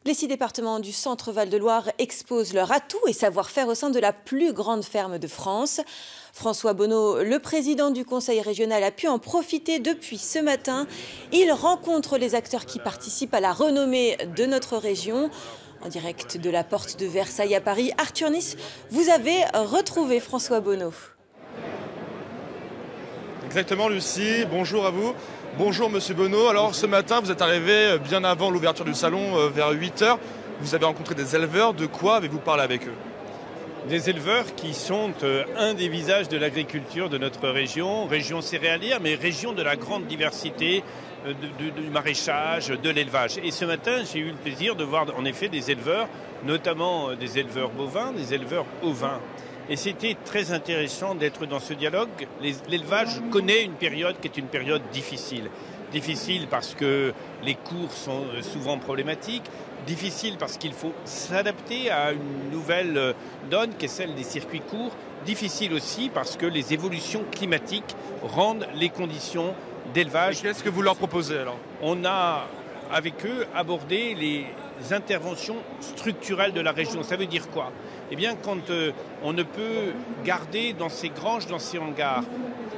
Les 6 départements du centre Val-de-Loire exposent leur atout et savoir-faire au sein de la plus grande ferme de France. François Bonneau, le président du conseil régional, a pu en profiter depuis ce matin. Il rencontre les acteurs qui participent à la renommée de notre région. En direct de la porte de Versailles à Paris, Arthur Nice, vous avez retrouvé François Bonneau. Exactement, Lucie. Bonjour à vous. Bonjour Monsieur Bonneau. Alors ce matin, vous êtes arrivé bien avant l'ouverture du salon, vers 8 h. Vous avez rencontré des éleveurs. De quoi avez-vous parlé avec eux? Des éleveurs qui sont un des visages de l'agriculture de notre région, région céréalière, mais région de la grande diversité du maraîchage, de l'élevage. Et ce matin, j'ai eu le plaisir de voir en effet des éleveurs, notamment des éleveurs bovins, des éleveurs ovins. Et c'était très intéressant d'être dans ce dialogue. L'élevage connaît une période qui est une période difficile. Difficile parce que les cours sont souvent problématiques. Difficile parce qu'il faut s'adapter à une nouvelle donne qui est celle des circuits courts. Difficile aussi parce que les évolutions climatiques rendent les conditions d'élevage. Qu'est-ce que vous leur proposez alors? On a avec eux abordé les interventions structurelles de la région. Ça veut dire quoi? Eh bien, quand on ne peut garder dans ces granges, dans ces hangars,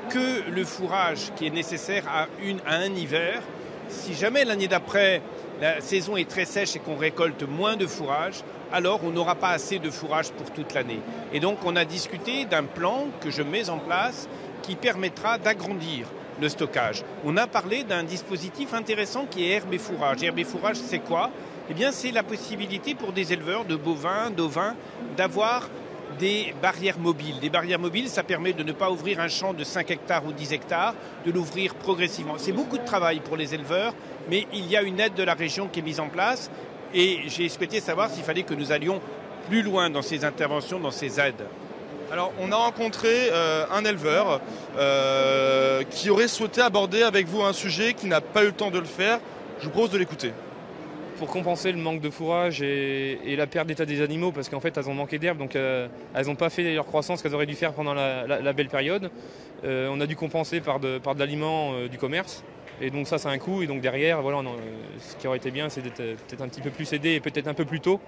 que le fourrage qui est nécessaire à un hiver, si jamais l'année d'après, la saison est très sèche et qu'on récolte moins de fourrage, alors on n'aura pas assez de fourrage pour toute l'année. Et donc, on a discuté d'un plan que je mets en place qui permettra d'agrandir le stockage. On a parlé d'un dispositif intéressant qui est herbe et fourrage. Herbe et fourrage, c'est quoi? Eh bien, c'est la possibilité pour des éleveurs de bovins, d'ovins, d'avoir des barrières mobiles. Des barrières mobiles, ça permet de ne pas ouvrir un champ de 5 hectares ou 10 hectares, de l'ouvrir progressivement. C'est beaucoup de travail pour les éleveurs, mais il y a une aide de la région qui est mise en place et j'ai souhaité savoir s'il fallait que nous allions plus loin dans ces interventions, dans ces aides. Alors, on a rencontré un éleveur qui aurait souhaité aborder avec vous un sujet qui n'a pas eu le temps de le faire. Je vous propose de l'écouter. Pour compenser le manque de fourrage et la perte d'état des animaux, parce qu'en fait elles ont manqué d'herbe, donc elles n'ont pas fait leur croissance qu'elles auraient dû faire pendant la belle période. On a dû compenser par de l'aliment du commerce. Et donc ça, c'est un coût. Et donc derrière, voilà, ce qui aurait été bien, c'est d'être peut-être un petit peu plus aidé et peut-être un peu plus tôt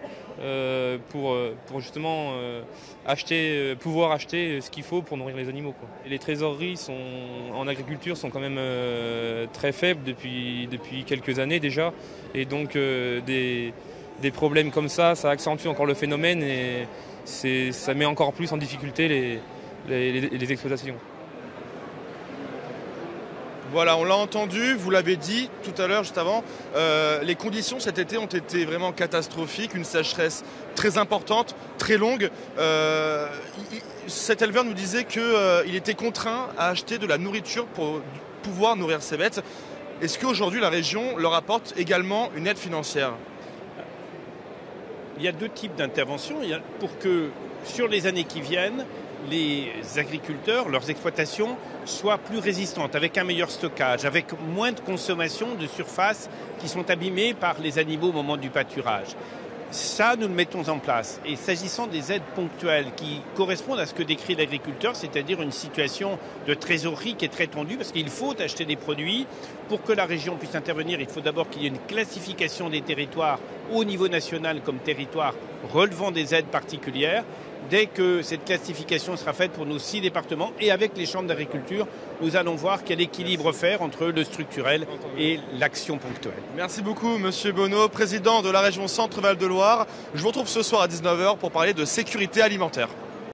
pour justement pouvoir acheter ce qu'il faut pour nourrir les animaux, quoi. Et les trésoreries en agriculture sont quand même très faibles depuis quelques années déjà. Et donc des problèmes comme ça accentue encore le phénomène et ça met encore plus en difficulté les exploitations. Voilà, on l'a entendu, vous l'avez dit tout à l'heure, juste avant, les conditions cet été ont été vraiment catastrophiques, une sécheresse très importante, très longue. Cet éleveur nous disait qu'il était contraint à acheter de la nourriture pour pouvoir nourrir ses bêtes. Est-ce qu'aujourd'hui la région leur apporte également une aide financière? Il y a deux types d'interventions. Pour que sur les années qui viennent, les agriculteurs, leurs exploitations soient plus résistantes, avec un meilleur stockage, avec moins de consommation de surfaces qui sont abîmées par les animaux au moment du pâturage. Ça, nous le mettons en place. Et s'agissant des aides ponctuelles qui correspondent à ce que décrit l'agriculteur, c'est-à-dire une situation de trésorerie qui est très tendue, parce qu'il faut acheter des produits. Pour que la région puisse intervenir, il faut d'abord qu'il y ait une classification des territoires au niveau national comme territoire relevant des aides particulières. Dès que cette classification sera faite pour nos 6 départements et avec les chambres d'agriculture, nous allons voir quel équilibre faire entre le structurel et l'action ponctuelle. Merci beaucoup Monsieur Bonneau, président de la région Centre Val-de-Loire. Je vous retrouve ce soir à 19 h pour parler de sécurité alimentaire.